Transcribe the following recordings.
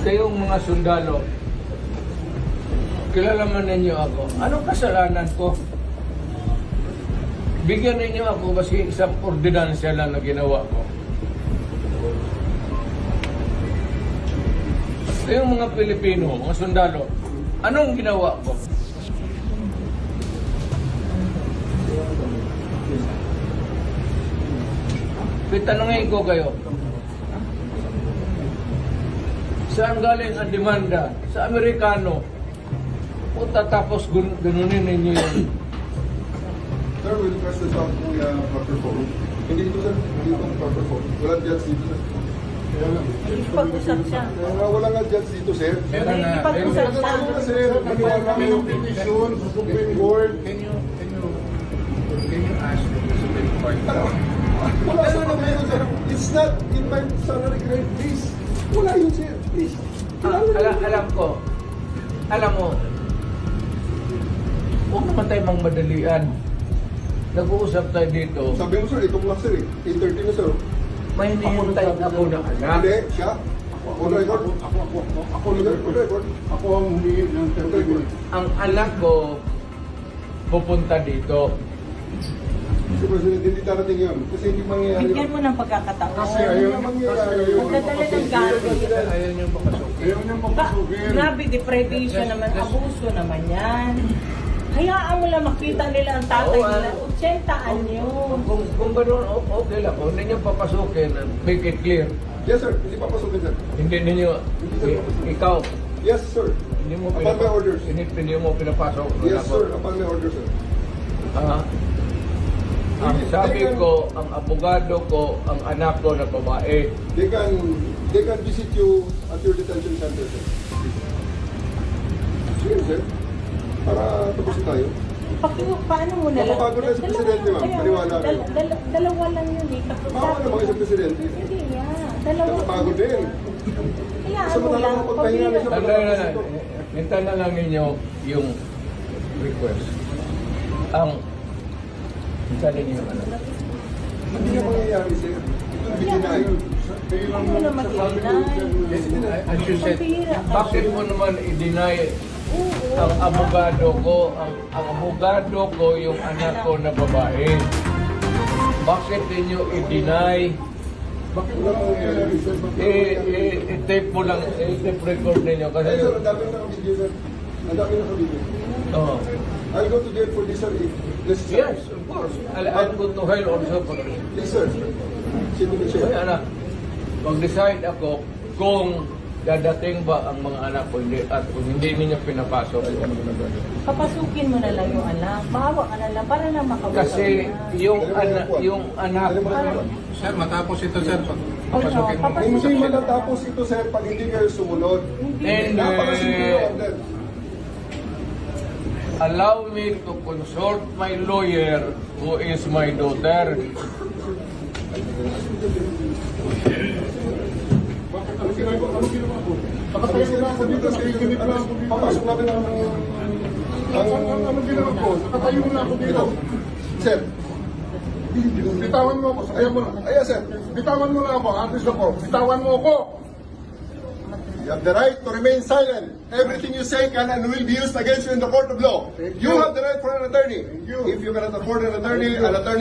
Kayong mga sundalo, kilala man ninyo ako. Anong kasalanan ko? Bigyan ninyo ako kasi isang ordinansya lang na ginawa ko. Kayong mga Pilipino, mga sundalo, anong ginawa ko? Pitanungin ko kayo. Saan galing ang demanda? Sa Amerikano. O tatapos ganunin ninyo yun. Sir, will press the top po yung proper phone. Hindi ito sir, hindi ito proper phone. Walang judge dito sir. Pag-usap siya. Wala nga judge dito sir. Pag-usap siya. Sir, maniwala kami yung petition sa Supreme Court. Can you ask the Supreme Court? Wala sa mga sir. It's not in my salary grade, please. Wala yun sir, please. Alam ko. Alam mo, huwag naman tayo mang madalian. Nag-uusap tayo dito. Sabi mo sir, itong lang sir eh. 8:30 na sir. May hinihintay ako na anak. Hindi, siya. Ako na record. Ako na record. Ako ang humingi ng 30 minutes. Ang anak ko pupunta dito. Mr. President, hindi darating yun. Kasi hindi mangyayari yun. Bigyan mo ng pagkakataon. Kasi ayaw na mangyayari yun. Magdadala ng gamit. Ayaw niyo papasukin. Ayaw niyang papasukin. Grabe, depredation naman. Abuso naman yan. Hayaan mo lang makita nila ang tatay nila. 80 anyo. Kung gano'n, okay lang. Kung hindi niyo papasukin, make it clear. Yes sir, hindi papasukin sir. Hindi ninyo, ikaw, Yes sir. hindi mo Upon my orders. hindi mo pinapasok. Yes sir, upon my orders sir. Ang sabi ko, ang abogado ko, ang anak ko na babae. They can visit you at your detention center sir. Sige sir. Para tapusin tayo. Paano mo na lang? Mapapagod na si Presidente, ma'am. Paniwala kayo. Dalawa lang yun eh. Baka naman kayo sa Presidente. Hindi yan. Dalawa. Napapagod din. Hayaan Sa mo matalang lang. magpahinga na siya. Hintayin na lang ninyo yung request. Hintayin ninyo ano. Hindi na mangyayari sir. Ito bigyan Ano mo na mag-deny? As you said, bakit mo naman i-deny ang abogado ko, ang abogado ko yung anak ko na babae? Bakit ninyo i-deny? Bakit wala mangyayari sir? I-tape mo lang, i-tape record ninyo kasi... Ay sir, ang dami nakabidyo sir. Ang dami nakabidyo. Oh. I'll go to jail for this sir. Yes, of course. I'll go to hell also for this. Please sir. Sit to the chair. Kaya anak, mag-decide ako kung dadating ba ang mga anak ko hindi, at kung hindi niya pinapasok. Papasukin mo na lang yung anak. Maawa ka na lang para na makawala. Kasi yung anak Sir, matapos ito, sir. Papasukin mo. Hindi matatapos ito sir pag hindi kayo sumunod. and Napakasimple yung order. allow me to consult my lawyer who is my daughter. Ano ginawa ko? Nakatayo na ako dito sa unit lang ako dito. Papasok natin ang... Ano ginawa ko? Nakatayo na ako dito. Sir. Bitawan mo ako. Ayaw mo na. Ayaw sir. Bitawan mo na ako. Artist ako. Bitawan mo ako. You have the right to remain silent. Everything you say can and will be used against you in the court of law. You have the right for an attorney. If you cannot afford an attorney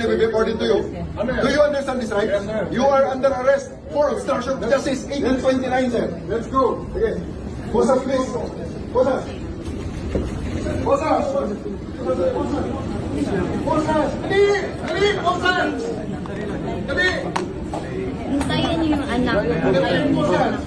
will be accorded to you. Do you understand this right? Yes, sir. You are under arrest for obstruction of justice 1829, sir. Let's go. Okay. Bosas, please. Bosas. Bosas. Bosas. Dali! Dali! Bosas! Dali! Hintayin niyo yung anak. Hintayin niyo yung anak.